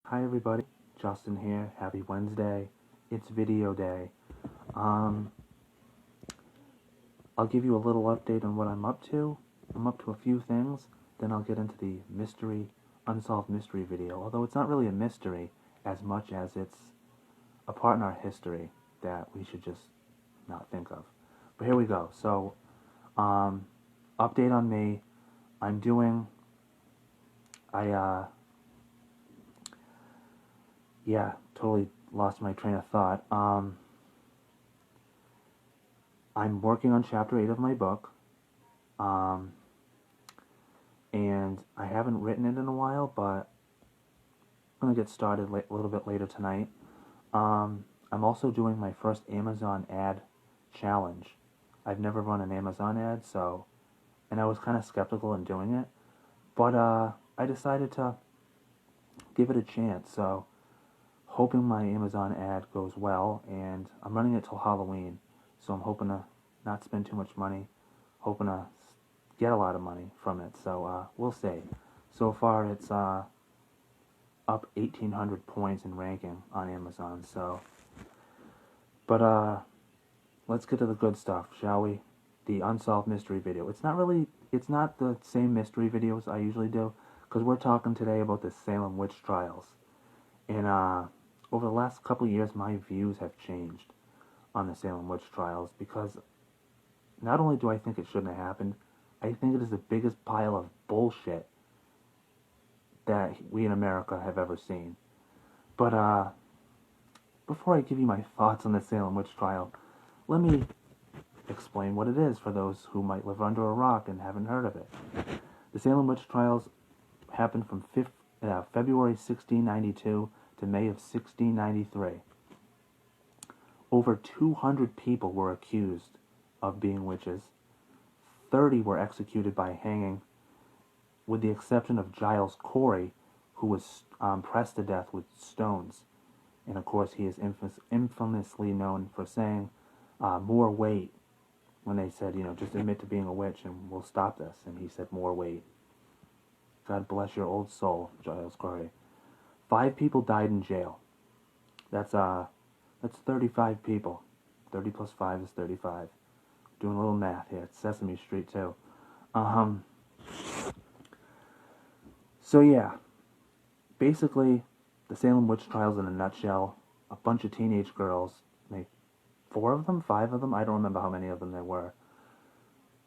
Hi everybody, Justin here. Happy Wednesday. It's video day. I'll give you a little update on what I'm up to. I'm up to a few things, then I'll get into the unsolved mystery video, although it's not really a mystery as much as it's a part in our history that we should just not think of. But here we go. So, update on me. Totally lost my train of thought. I'm working on chapter 8 of my book, and I haven't written it in a while, but I'm going to get started a little bit later tonight. I'm also doing my first Amazon ad challenge. I've never run an Amazon ad, and I was kind of skeptical in doing it, but I decided to give it a chance, so hoping my Amazon ad goes well, and I'm running it till Halloween, so I'm hoping to not spend too much money, hoping to get a lot of money from it, so we'll see. So far it's up 1,800 points in ranking on Amazon, but let's get to the good stuff, shall we? The unsolved mystery video. It's not the same mystery videos I usually do, because we're talking today about the Salem witch trials, and over the last couple of years, my views have changed on the Salem witch trials, because not only do I think it shouldn't have happened, I think it is the biggest pile of bullshit that we in America have ever seen. But before I give you my thoughts on the Salem witch trial, let me explain what it is for those who might live under a rock and haven't heard of it. The Salem witch trials happened from February 1692 to May of 1693. Over 200 people were accused of being witches. 30 were executed by hanging, with the exception of Giles Corey, who was pressed to death with stones. And of course, he is infamously known for saying, more weight, when they said, just admit to being a witch and we'll stop this. And he said, more weight. God bless your old soul, Giles Corey. 5 people died in jail. That's 35 people. 30 plus 5 is 35. Doing a little math here. It's Sesame Street, too. So, yeah. Basically, the Salem witch trials in a nutshell. A bunch of teenage girls, maybe 4 of them, 5 of them, I don't remember how many of them there were,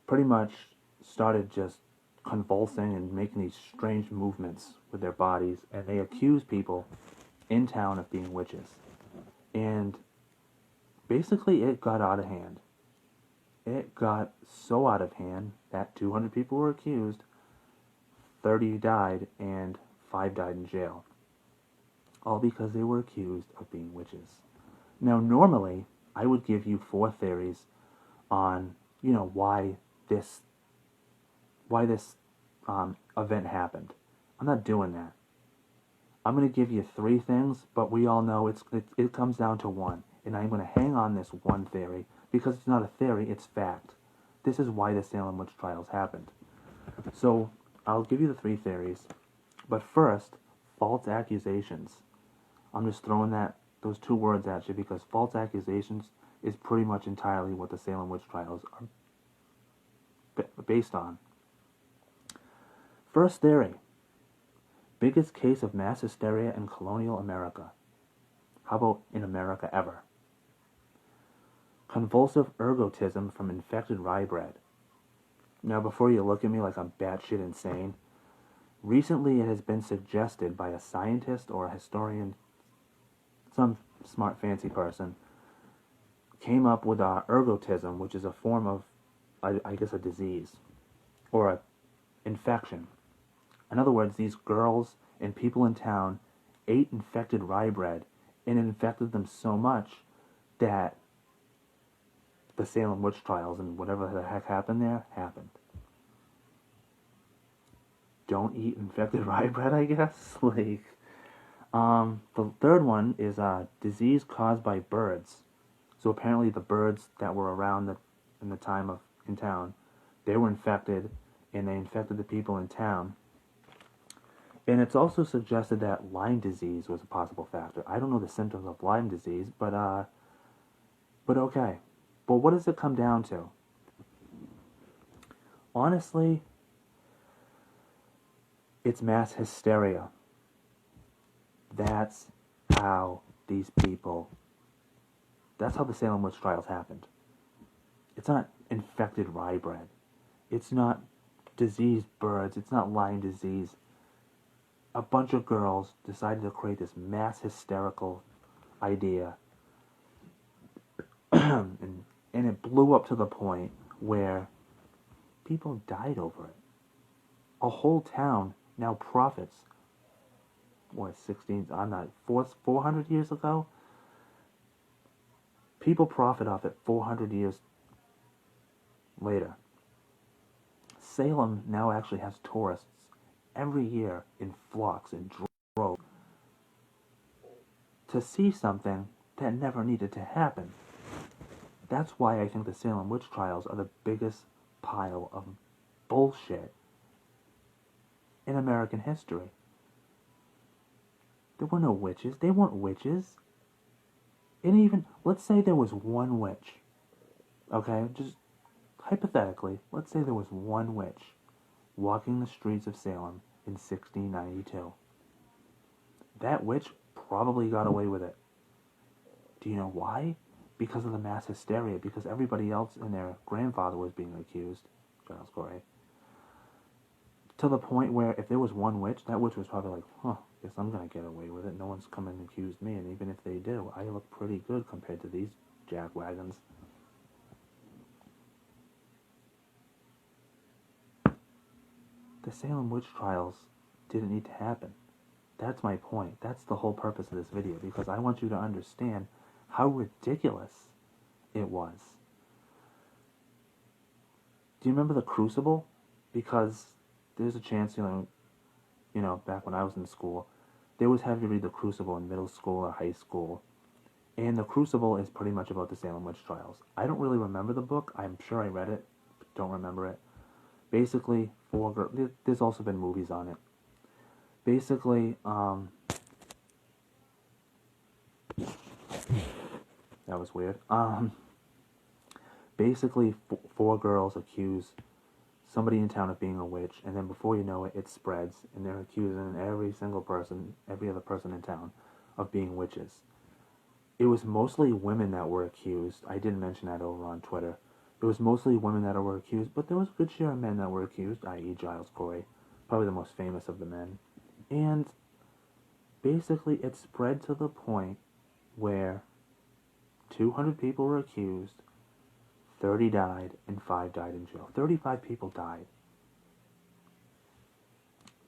pretty much started just convulsing and making these strange movements with their bodies, and they accused people in town of being witches. And basically it got out of hand. It got so out of hand that 200 people were accused, 30 died, and 5 died in jail. All because they were accused of being witches. Now, normally, I would give you 4 theories on, why this event happened. I'm not doing that. I'm going to give you 3 things, but we all know it comes down to one. And I'm going to hang on this one theory, because it's not a theory, it's fact. This is why the Salem witch trials happened. So, I'll give you the 3 theories. But first, false accusations. I'm just throwing those 2 words at you, because false accusations is pretty much entirely what the Salem witch trials are based on. First theory. Biggest case of mass hysteria in colonial America. How about in America ever? Convulsive ergotism from infected rye bread. Now, before you look at me like I'm batshit insane, recently it has been suggested by a scientist or a historian, some smart fancy person, came up with ergotism, which is a form of, I guess, a disease or a infection. In other words, these girls and people in town ate infected rye bread, and it infected them so much that the Salem witch trials and whatever the heck happened there happened. Don't eat infected rye bread, I guess? The third one is disease caused by birds. So apparently the birds that were around in the time in town, they were infected, and they infected the people in town. And it's also suggested that Lyme disease was a possible factor. I don't know the symptoms of Lyme disease, but okay. But what does it come down to? Honestly, it's mass hysteria. That's how these people, that's how the Salem witch trials happened. It's not infected rye bread. It's not diseased birds. It's not Lyme disease. A bunch of girls decided to create this mass hysterical idea, and it blew up to the point where people died over it. A whole town now profits. What, 16? I'm not 400 years ago. People profit off it 400 years later. Salem now actually has tourists every year in flocks and droves to see something that never needed to happen. That's why I think the Salem witch trials are the biggest pile of bullshit in American history. There were no witches. They weren't witches. And even, let's say there was one witch. Okay, just hypothetically, let's say there was one witch walking the streets of Salem in 1692. That witch probably got away with it. Do you know why? Because of the mass hysteria, because everybody else and their grandfather was being accused, Giles Corey, to the point where if there was one witch, that witch was probably like, guess I'm going to get away with it. No one's come and accused me, and even if they do, I look pretty good compared to these jackwagons. The Salem witch trials didn't need to happen. That's my point. That's the whole purpose of this video, because I want you to understand how ridiculous it was. Do you remember the Crucible? Because there's a chance, you know, back when I was in school, they always have you read the Crucible in middle school or high school. And the Crucible is pretty much about the Salem witch trials. I don't really remember the book. I'm sure I read it, but don't remember it. Basically, there's also been movies on it. Basically, that was weird. Basically, four girls accuse somebody in town of being a witch, and then before you know it, it spreads, and they're accusing every other person in town of being witches. It was mostly women that were accused. I didn't mention that over on Twitter. It was mostly women that were accused, but there was a good share of men that were accused, i.e. Giles Corey, probably the most famous of the men. And basically it spread to the point where 200 people were accused, 30 died, and 5 died in jail. 35 people died.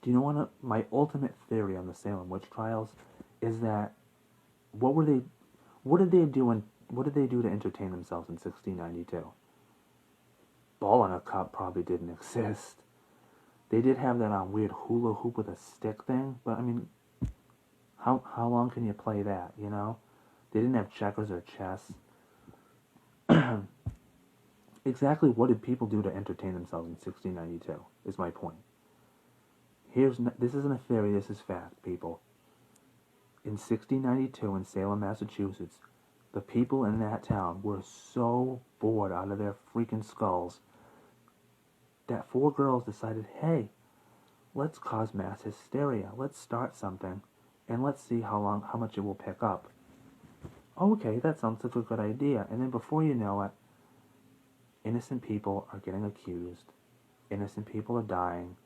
Do you know what my ultimate theory on the Salem witch trials is? That what did they do to entertain themselves in 1692? Ball in a cup probably didn't exist. They did have that weird hula hoop with a stick thing, but I mean, how long can you play that, you know? They didn't have checkers or chess. Exactly what did people do to entertain themselves in 1692 is my point. This isn't a theory, this is fact, people. In 1692 in Salem, Massachusetts, the people in that town were so bored out of their freaking skulls that 4 girls decided, hey, let's cause mass hysteria. Let's start something, and let's see how much it will pick up. Okay, that sounds like a good idea. And then before you know it, innocent people are getting accused. Innocent people are dying.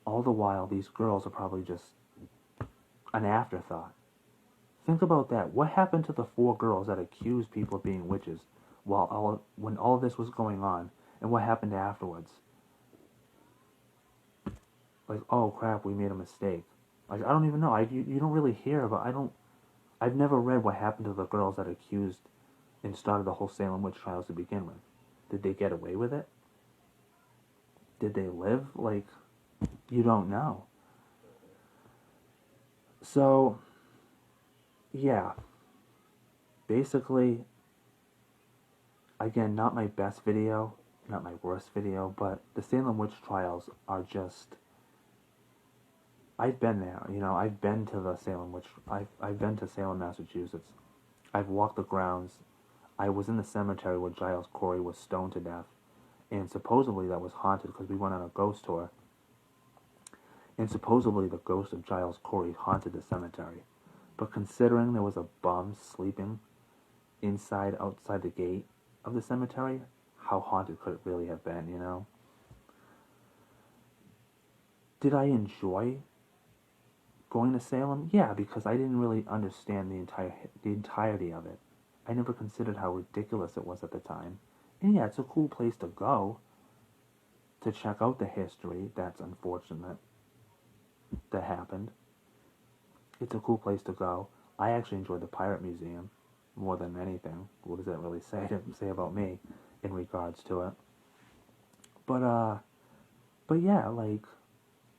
All the while, these girls are probably just an afterthought. Think about that. What happened to the 4 girls that accused people of being witches when all of this was going on? And what happened afterwards? Like, oh crap, we made a mistake. Like, I don't even know. You don't really hear about. I've never read what happened to the girls that accused and started the whole Salem witch trials to begin with. Did they get away with it? Did they live? Like, you don't know. So, yeah. Basically, again, not my best video, not my worst video, but the Salem witch trials are just I've been there, you know, I've been to the Salem witch, I've been to Salem, Massachusetts. I've walked the grounds. I was in the cemetery where Giles Corey was stoned to death, and supposedly that was haunted because we went on a ghost tour, and supposedly the ghost of Giles Corey haunted the cemetery. But considering there was a bum sleeping outside the gate of the cemetery, how haunted could it really have been, you know? Did I enjoy going to Salem? Yeah, because I didn't really understand the entirety of it. I never considered how ridiculous it was at the time. And yeah, it's a cool place to go to check out the history that's unfortunate that happened. It's a cool place to go. I actually enjoyed the Pirate Museum more than anything. What does that really say about me in regards to it? But yeah, like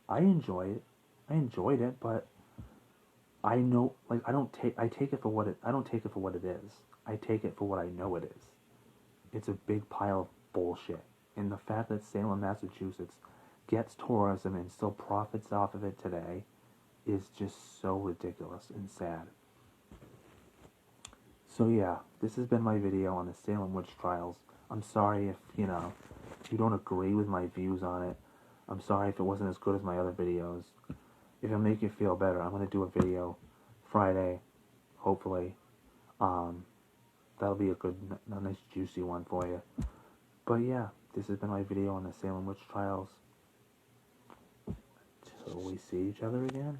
I enjoy it. I enjoyed it, but I know, like I take it for what it. I don't take it for what it is. I take it for what I know it is. It's a big pile of bullshit. And the fact that Salem, Massachusetts gets tourism and still profits off of it today is just so ridiculous and sad. So yeah, this has been my video on the Salem witch trials. I'm sorry if, if you don't agree with my views on it. I'm sorry if it wasn't as good as my other videos. If it'll make you feel better, I'm going to do a video Friday, hopefully. That'll be a nice juicy one for you. But yeah, this has been my video on the Salem witch trials. Till we see each other again.